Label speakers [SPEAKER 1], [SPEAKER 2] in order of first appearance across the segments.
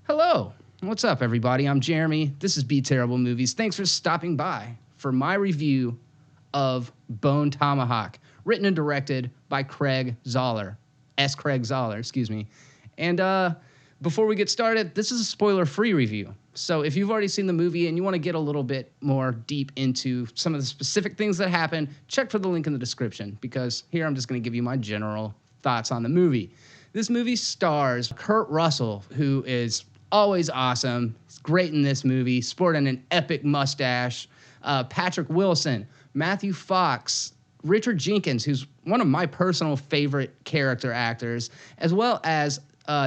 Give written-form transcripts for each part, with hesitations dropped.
[SPEAKER 1] Hello, what's up, everybody? I'm Jeremy. This is Be Terrible Movies. Thanks for stopping by for my review of Bone Tomahawk, written and directed by Craig Zoller. Craig Zoller, excuse me. And before we get started, this is a spoiler-free review. So if you've already seen the movie and you want to get a little bit more deep into some of the specific things that happen, check for the link in the description, because here I'm just going to give you my general thoughts on the movie. This movie stars Kurt Russell, who is always awesome. He's great in this movie, sporting an epic mustache. Patrick Wilson, Matthew Fox, Richard Jenkins, who's one of my personal favorite character actors, as well as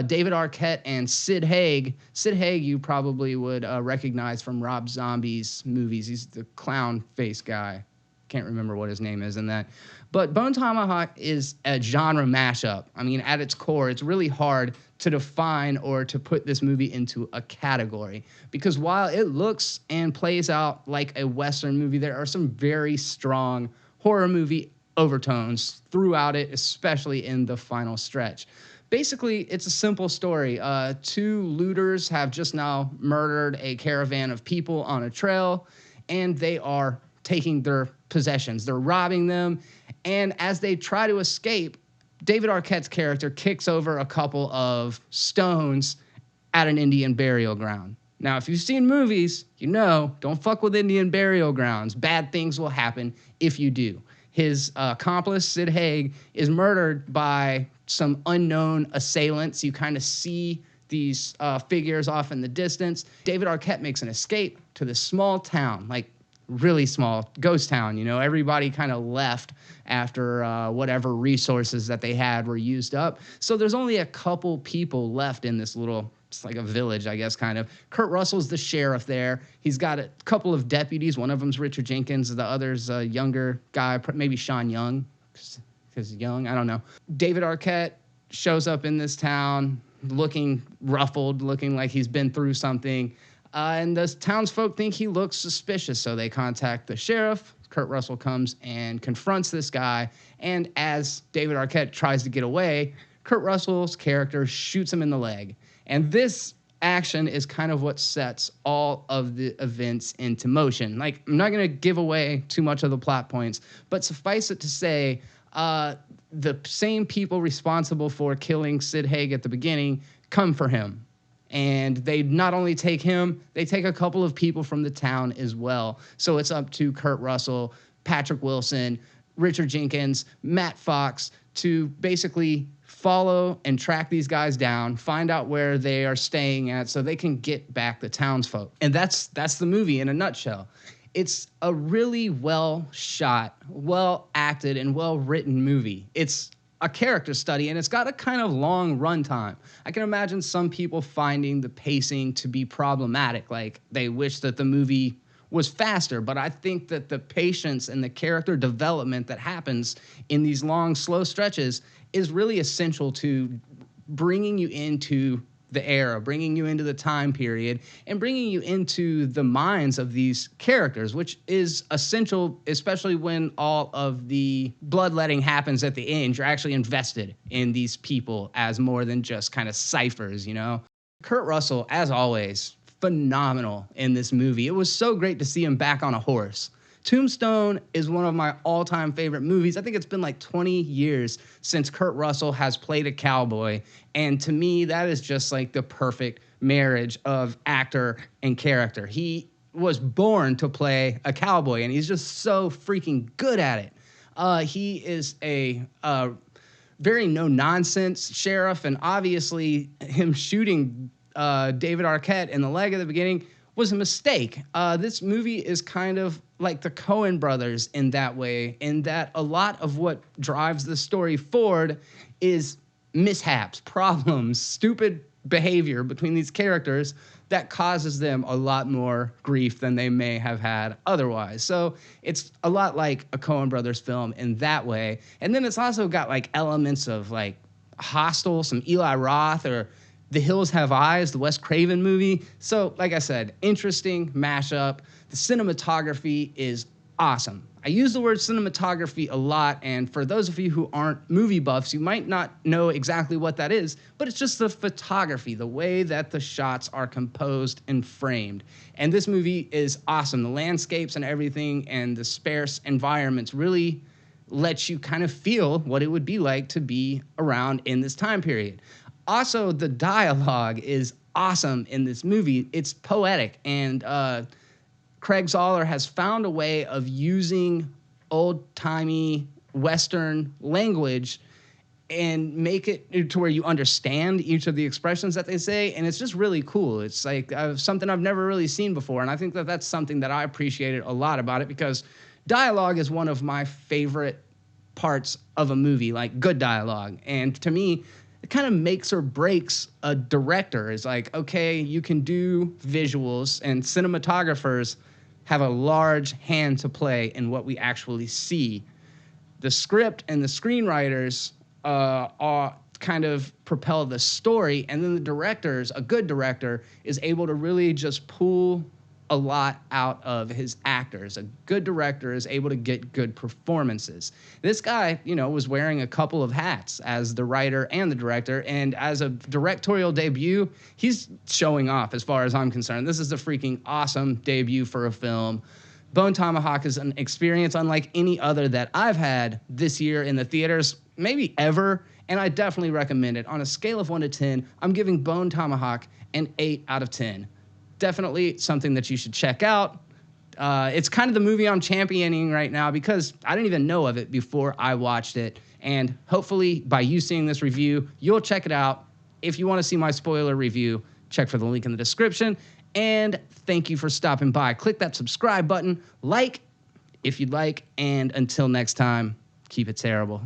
[SPEAKER 1] David Arquette and Sid Haig. Sid Haig you probably would recognize from Rob Zombie's movies. He's the clown face guy. Can't remember what his name is in that. But Bone Tomahawk is a genre mashup. I mean, at its core, it's really hard to define or to put this movie into a category, because while it looks and plays out like a Western movie, there are some very strong horror movie overtones throughout it, especially in the final stretch. Basically, it's a simple story. Two looters have just now murdered a caravan of people on a trail, and they are taking their possessions. They're robbing them, and as they try to escape, David Arquette's character kicks over a couple of stones at an Indian burial ground. Now, if you've seen movies, you know, don't fuck with Indian burial grounds. Bad things will happen if you do. His accomplice, Sid Haig, is murdered by some unknown assailants. You kind of see these figures off in the distance. David Arquette makes an escape to this small town, like really small, ghost town, you know. Everybody kind of left after whatever resources that they had were used up. So there's only a couple people left in this little, it's like a village, I guess, kind of. Kurt Russell's the sheriff there. He's got a couple of deputies. One of them's Richard Jenkins. The other's a younger guy, maybe Sean Young, because young, I don't know. David Arquette shows up in this town looking ruffled, looking like he's been through something. And the townsfolk think he looks suspicious, so they contact the sheriff. Kurt Russell comes and confronts this guy, and as David Arquette tries to get away, Kurt Russell's character shoots him in the leg. And this action is kind of what sets all of the events into motion. Like, I'm not going to give away too much of the plot points, but suffice it to say, the same people responsible for killing Sid Haig at the beginning come for him. And they not only take him, they take a couple of people from the town as well. So it's up to Kurt Russell, Patrick Wilson, Richard Jenkins, Matt Fox to basically follow and track these guys down, find out where they are staying at so they can get back the townsfolk. And that's the movie in a nutshell. It's a really well shot, well acted, and well written movie. It's a character study, and it's got a kind of long runtime. I can imagine some people finding the pacing to be problematic, like they wish that the movie was faster, but I think that the patience and the character development that happens in these long, slow stretches is really essential to bringing you into the era, bringing you into the time period, and bringing you into the minds of these characters, which is essential, especially when all of the bloodletting happens at the end. You're actually invested in these people as more than just kind of ciphers, you know? Kurt Russell, as always, phenomenal in this movie. It was so great to see him back on a horse. Tombstone is one of my all-time favorite movies. I think it's been like 20 years since Kurt Russell has played a cowboy, and to me, that is just like the perfect marriage of actor and character. He was born to play a cowboy, and he's just so freaking good at it. He is a very no-nonsense sheriff, and obviously him shooting David Arquette in the leg at the beginning was a mistake. This movie is kind of like the Coen brothers in that way, in that a lot of what drives the story forward is mishaps, problems, stupid behavior between these characters that causes them a lot more grief than they may have had otherwise. So it's a lot like a Coen brothers film in that way. And then it's also got like elements of like Hostel, some Eli Roth, or The Hills Have Eyes, the Wes Craven movie. So, like I said, interesting mashup. The cinematography is awesome. I use the word cinematography a lot, and for those of you who aren't movie buffs, you might not know exactly what that is, but it's just the photography, the way that the shots are composed and framed. And this movie is awesome. The landscapes and everything and the sparse environments really let you kind of feel what it would be like to be around in this time period. Also, the dialogue is awesome in this movie. It's poetic, and Craig Zoller has found a way of using old-timey Western language and make it to where you understand each of the expressions that they say, and it's just really cool. It's like something I've never really seen before, and I think that that's something that I appreciated a lot about it, because dialogue is one of my favorite parts of a movie, like good dialogue. And to me, it kind of makes or breaks a director. It's like, okay, you can do visuals, and cinematographers have a large hand to play in what we actually see. The script and the screenwriters are kind of propel the story, and then the directors, a good director, is able to really just pull a lot out of his actors. A good director is able to get good performances. This guy, was wearing a couple of hats as the writer and the director, and as a directorial debut, he's showing off as far as I'm concerned. This is a freaking awesome debut for a film. Bone Tomahawk is an experience unlike any other that I've had this year in the theaters, maybe ever, and I definitely recommend it. On a scale of 1 to 10, I'm giving Bone Tomahawk an 8 out of 10. Definitely something that you should check out. It's kind of the movie I'm championing right now because I didn't even know of it before I watched it. And hopefully by you seeing this review, you'll check it out. If you want to see my spoiler review, check for the link in the description. And thank you for stopping by. Click that subscribe button, like if you'd like, and until next time, keep it terrible.